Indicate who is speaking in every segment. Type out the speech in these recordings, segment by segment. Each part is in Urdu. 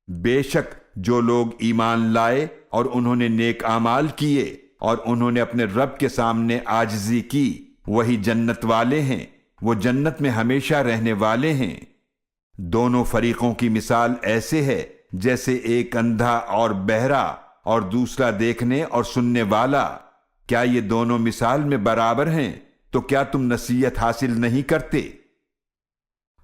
Speaker 1: بے شک جو لوگ ایمان لائے اور انہوں نے نیک اعمال کیے اور انہوں نے اپنے رب کے سامنے عاجزی کی، وہی جنت والے ہیں، وہ جنت میں ہمیشہ رہنے والے ہیں۔ دونوں فریقوں کی مثال ایسے ہے جیسے ایک اندھا اور بہرا اور دوسرا دیکھنے اور سننے والا۔ کیا یہ دونوں مثال میں برابر ہیں؟ تو کیا تم نصیحت حاصل نہیں کرتے؟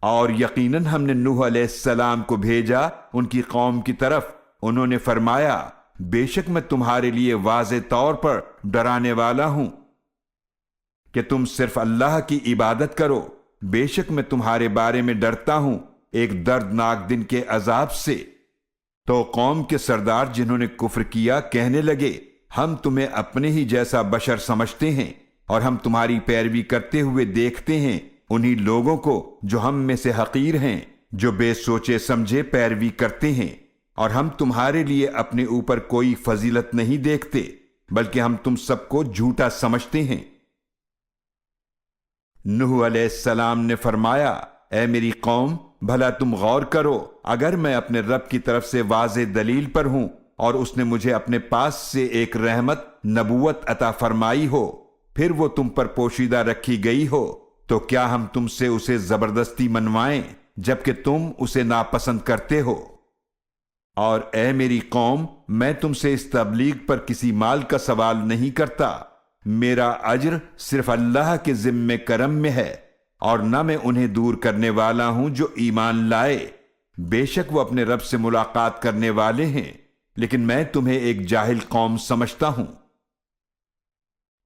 Speaker 1: اور یقیناً ہم نے نوح علیہ السلام کو بھیجا ان کی قوم کی طرف۔ انہوں نے فرمایا، بے شک میں تمہارے لیے واضح طور پر ڈرانے والا ہوں کہ تم صرف اللہ کی عبادت کرو۔ بے شک میں تمہارے بارے میں ڈرتا ہوں ایک دردناک دن کے عذاب سے۔ تو قوم کے سردار جنہوں نے کفر کیا کہنے لگے، ہم تمہیں اپنے ہی جیسا بشر سمجھتے ہیں اور ہم تمہاری پیروی کرتے ہوئے دیکھتے ہیں انہی لوگوں کو جو ہم میں سے حقیر ہیں، جو بے سوچے سمجھے پیروی کرتے ہیں، اور ہم تمہارے لیے اپنے اوپر کوئی فضیلت نہیں دیکھتے بلکہ ہم تم سب کو جھوٹا سمجھتے ہیں۔ نوح علیہ السلام نے فرمایا، اے میری قوم، بھلا تم غور کرو، اگر میں اپنے رب کی طرف سے واضح دلیل پر ہوں اور اس نے مجھے اپنے پاس سے ایک رحمت نبوت عطا فرمائی ہو، پھر وہ تم پر پوشیدہ رکھی گئی ہو، تو کیا ہم تم سے اسے زبردستی منوائیں جبکہ تم اسے ناپسند کرتے ہو؟ اور اے میری قوم، میں تم سے اس تبلیغ پر کسی مال کا سوال نہیں کرتا، میرا اجر صرف اللہ کے ذمہ کرم میں ہے، اور نہ میں انہیں دور کرنے والا ہوں جو ایمان لائے۔ بے شک وہ اپنے رب سے ملاقات کرنے والے ہیں، لیکن میں تمہیں ایک جاہل قوم سمجھتا ہوں۔